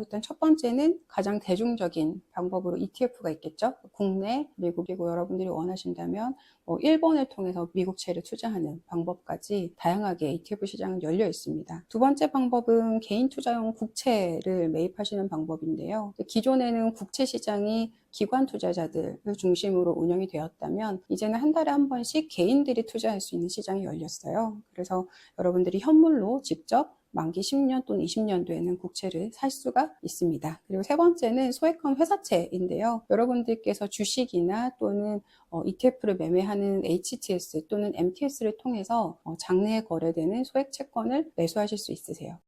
일단 첫 번째는 가장 대중적인 방법으로 ETF가 있겠죠. 국내, 미국, 그리고 여러분들이 원하신다면 일본을 통해서 미국채를 투자하는 방법까지 다양하게 ETF 시장은 열려 있습니다. 두 번째 방법은 개인 투자용 국채를 매입하시는 방법인데요. 기존에는 국채 시장이 기관 투자자들을 중심으로 운영이 되었다면 이제는 한 달에 한 번씩 개인들이 투자할 수 있는 시장이 열렸어요. 그래서 여러분들이 현물로 직접 만기 10년 또는 20년도에는 국채를 살 수가 있습니다. 그리고 세 번째는 소액헌 회사채인데요. 여러분들께서 주식이나 또는 ETF를 매매하는 HTS 또는 MTS를 통해서 장내에 거래되는 소액 채권을 매수하실 수 있으세요.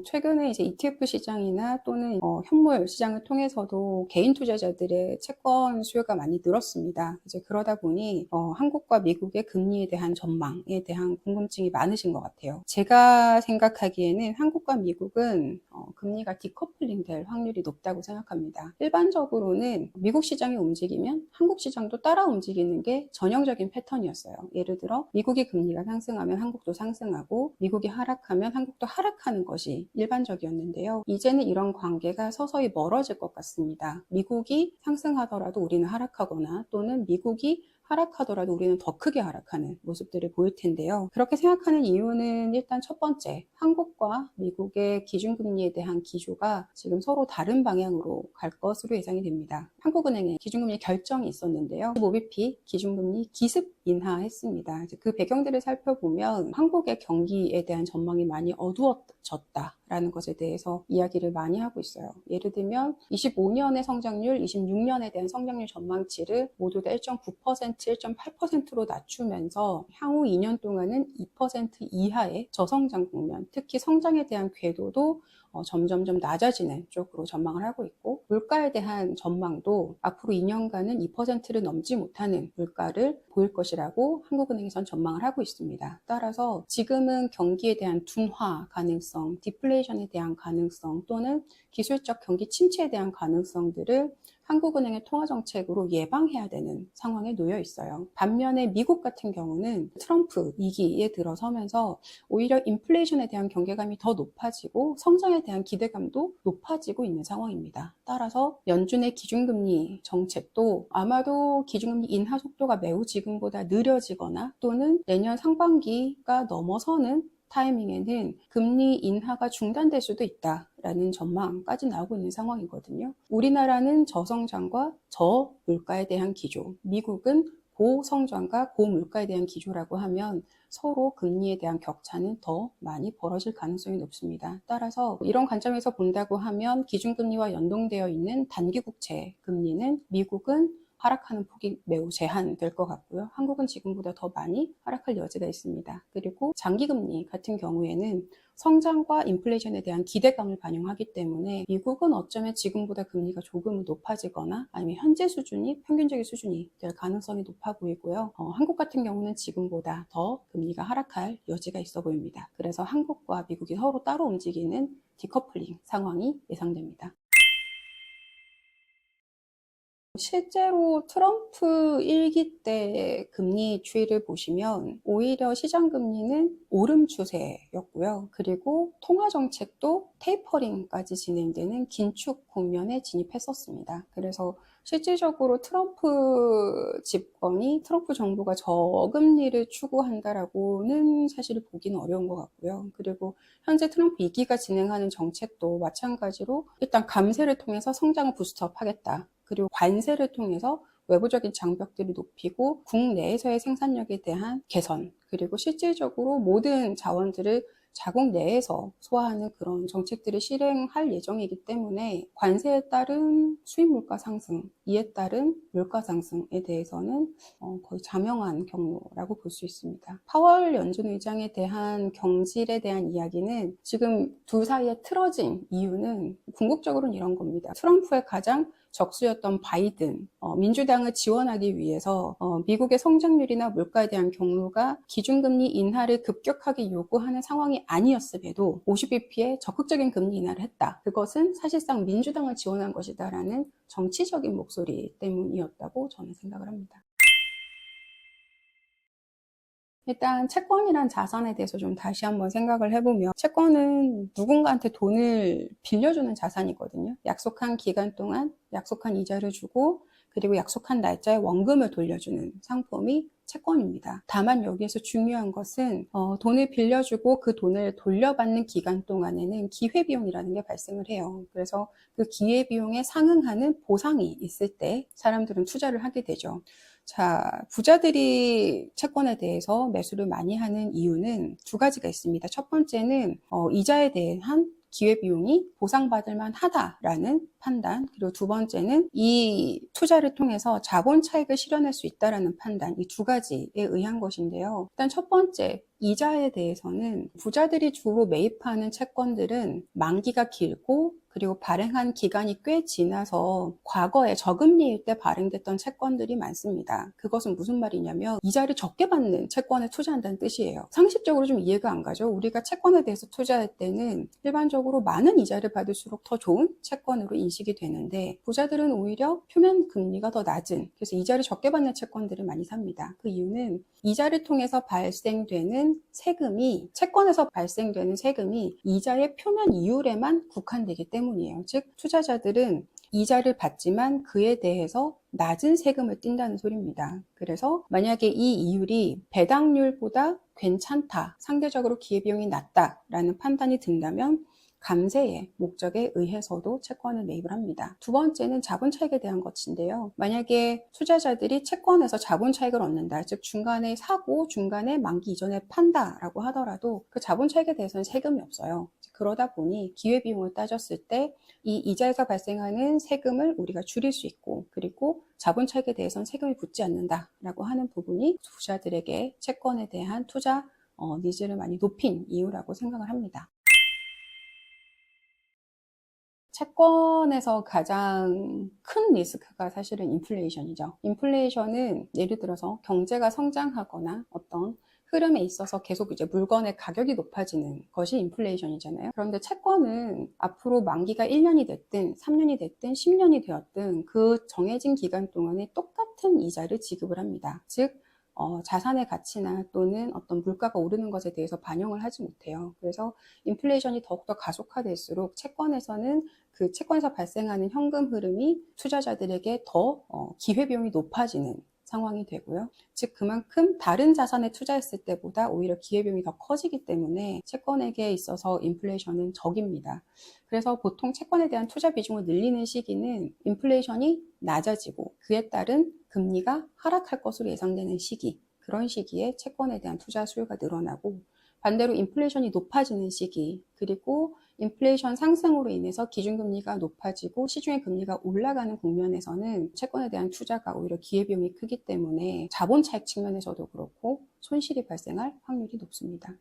최근에 이제 ETF 시장이나 또는 현물 시장을 통해서도 개인 투자자들의 채권 수요가 많이 늘었습니다. 이제 그러다 보니 한국과 미국의 금리에 대한 전망에 대한 궁금증이 많으신 것 같아요. 제가 생각하기에는 한국과 미국은 금리가 디커플링 될 확률이 높다고 생각합니다. 일반적으로는 미국 시장이 움직이면 한국 시장도 따라 움직이는 게 전형적인 패턴이었어요. 예를 들어 미국이 금리가 상승하면 한국도 상승하고 미국이 하락하면 한국도 하락하는 것이 일반적이었는데요. 이제는 이런 관계가 서서히 멀어질 것 같습니다. 미국이 상승하더라도 우리는 하락하거나 또는 미국이 하락하더라도 우리는 더 크게 하락하는 모습들을 보일 텐데요. 그렇게 생각하는 이유는 일단 첫 번째, 한국과 미국의 기준금리에 대한 기조가 지금 서로 다른 방향으로 갈 것으로 예상이 됩니다. 한국은행의 기준금리 결정이 있었는데요. 25bp 기준금리 기습 인하했습니다. 그 배경들을 살펴보면 한국의 경기에 대한 전망이 많이 어두워졌다라는 것에 대해서 이야기를 많이 하고 있어요. 예를 들면 25년의 성장률, 26년에 대한 성장률 전망치를 모두 다 1.9%, 1.8%로 낮추면서 향후 2년 동안은 2% 이하의 저성장 국면, 특히 성장에 대한 궤도도 점점점 낮아지는 쪽으로 전망을 하고 있고, 물가에 대한 전망도 앞으로 2년간은 2%를 넘지 못하는 물가를 보일 것이라고 한국은행에선 전망을 하고 있습니다. 따라서 지금은 경기에 대한 둔화 가능성, 디플레이션에 대한 가능성 또는 기술적 경기 침체에 대한 가능성들을 한국은행의 통화정책으로 예방해야 되는 상황에 놓여 있어요. 반면에 미국 같은 경우는 트럼프 2기에 들어서면서 오히려 인플레이션에 대한 경계감이 더 높아지고 성장에 대한 기대감도 높아지고 있는 상황입니다. 따라서 연준의 기준금리 정책도 아마도 기준금리 인하 속도가 매우 지금보다 느려지거나 또는 내년 상반기가 넘어서는 타이밍에는 금리 인하가 중단될 수도 있다라는 전망까지 나오고 있는 상황이거든요. 우리나라는 저성장과 저물가에 대한 기조, 미국은 고성장과 고물가에 대한 기조라고 하면 서로 금리에 대한 격차는 더 많이 벌어질 가능성이 높습니다. 따라서 이런 관점에서 본다고 하면 기준금리와 연동되어 있는 단기국채 금리는 미국은 하락하는 폭이 매우 제한될 것 같고요. 한국은 지금보다 더 많이 하락할 여지가 있습니다. 그리고 장기금리 같은 경우에는 성장과 인플레이션에 대한 기대감을 반영하기 때문에 미국은 어쩌면 지금보다 금리가 조금은 높아지거나 아니면 현재 수준이 평균적인 수준이 될 가능성이 높아 보이고요. 한국 같은 경우는 지금보다 더 금리가 하락할 여지가 있어 보입니다. 그래서 한국과 미국이 서로 따로 움직이는 디커플링 상황이 예상됩니다. 실제로 트럼프 1기 때 금리 추이를 보시면 오히려 시장 금리는 오름 추세였고요. 그리고 통화 정책도 테이퍼링까지 진행되는 긴축 국면에 진입했었습니다. 그래서 실질적으로 트럼프 집권이 트럼프 정부가 저금리를 추구한다라고는 사실 보기는 어려운 것 같고요. 그리고 현재 트럼프 2기가 진행하는 정책도 마찬가지로 일단 감세를 통해서 성장을 부스트업하겠다. 그리고 관세를 통해서 외부적인 장벽들을 높이고 국내에서의 생산력에 대한 개선, 그리고 실질적으로 모든 자원들을 자국 내에서 소화하는 그런 정책들을 실행할 예정이기 때문에 관세에 따른 수입 물가 상승, 이에 따른 물가 상승에 대해서는 거의 자명한 경로라고 볼 수 있습니다. 파월 연준 의장에 대한 경질에 대한 이야기는 지금 둘 사이에 틀어진 이유는 궁극적으로는 이런 겁니다. 트럼프의 가장 적수였던 바이든, 민주당을 지원하기 위해서 미국의 성장률이나 물가에 대한 경로가 기준금리 인하를 급격하게 요구하는 상황이 아니었음에도 50bp의 적극적인 금리 인하를 했다. 그것은 사실상 민주당을 지원한 것이다라는 정치적인 목소리 때문이었다고 저는 생각을 합니다. 일단 채권이란 자산에 대해서 좀 다시 한번 생각을 해보면 채권은 누군가한테 돈을 빌려주는 자산이거든요. 약속한 기간 동안 약속한 이자를 주고 그리고 약속한 날짜에 원금을 돌려주는 상품이 채권입니다. 다만 여기에서 중요한 것은 돈을 빌려주고 그 돈을 돌려받는 기간 동안에는 기회비용이라는 게 발생을 해요. 그래서 그 기회비용에 상응하는 보상이 있을 때 사람들은 투자를 하게 되죠. 자, 부자들이 채권에 대해서 매수를 많이 하는 이유는 두 가지가 있습니다. 첫 번째는 이자에 대한 기회비용이 보상받을 만하다라는 판단, 그리고 두 번째는 이 투자를 통해서 자본 차익을 실현할 수 있다라는 판단, 이 두 가지에 의한 것인데요. 일단 첫 번째, 이자에 대해서는 부자들이 주로 매입하는 채권들은 만기가 길고 그리고 발행한 기간이 꽤 지나서 과거에 저금리일 때 발행됐던 채권들이 많습니다. 그것은 무슨 말이냐면 이자를 적게 받는 채권에 투자한다는 뜻이에요. 상식적으로 좀 이해가 안 가죠. 우리가 채권에 대해서 투자할 때는 일반적으로 많은 이자를 받을수록 더 좋은 채권으로 인식이 되는데 부자들은 오히려 표면 금리가 더 낮은, 그래서 이자를 적게 받는 채권들을 많이 삽니다. 그 이유는 이자를 통해서 발생되는 세금이, 채권에서 발생되는 세금이 이자의 표면 이율에만 국한되기 때문이에요. 즉 투자자들은 이자를 받지만 그에 대해서 낮은 세금을 띈다는 소리입니다. 그래서 만약에 이 이율이 배당률보다 괜찮다, 상대적으로 기회비용이 낮다라는 판단이 든다면 감세의 목적에 의해서도 채권을 매입을 합니다. 두 번째는 자본 차익에 대한 것인데요. 만약에 투자자들이 채권에서 자본 차익을 얻는다, 즉 중간에 사고 중간에 만기 이전에 판다라고 하더라도 그 자본 차익에 대해서는 세금이 없어요. 그러다 보니 기회비용을 따졌을 때 이 이자에서 발생하는 세금을 우리가 줄일 수 있고, 그리고 자본 차익에 대해서는 세금이 붙지 않는다라고 하는 부분이 부자들에게 채권에 대한 투자 니즈를 많이 높인 이유라고 생각을 합니다. 채권에서 가장 큰 리스크가 사실은 인플레이션이죠. 인플레이션은 예를 들어서 경제가 성장하거나 어떤 흐름에 있어서 계속 이제 물건의 가격이 높아지는 것이 인플레이션이잖아요. 그런데 채권은 앞으로 만기가 1년이 됐든 3년이 됐든 10년이 되었든 그 정해진 기간 동안에 똑같은 이자를 지급을 합니다. 즉 자산의 가치나 또는 어떤 물가가 오르는 것에 대해서 반영을 하지 못해요. 그래서 인플레이션이 더욱더 가속화될수록 채권에서는 그 채권에서 발생하는 현금 흐름이 투자자들에게 더 기회비용이 높아지는 상황이 되고요. 즉 그만큼 다른 자산에 투자했을 때보다 오히려 기회비용이 더 커지기 때문에 채권에게 있어서 인플레이션은 적입니다. 그래서 보통 채권에 대한 투자 비중을 늘리는 시기는 인플레이션이 낮아지고 그에 따른 금리가 하락할 것으로 예상되는 시기, 그런 시기에 채권에 대한 투자 수요가 늘어나고, 반대로 인플레이션이 높아지는 시기, 그리고 인플레이션 상승으로 인해서 기준금리가 높아지고 시중의 금리가 올라가는 국면에서는 채권에 대한 투자가 오히려 기회비용이 크기 때문에 자본 차익 측면에서도 그렇고 손실이 발생할 확률이 높습니다.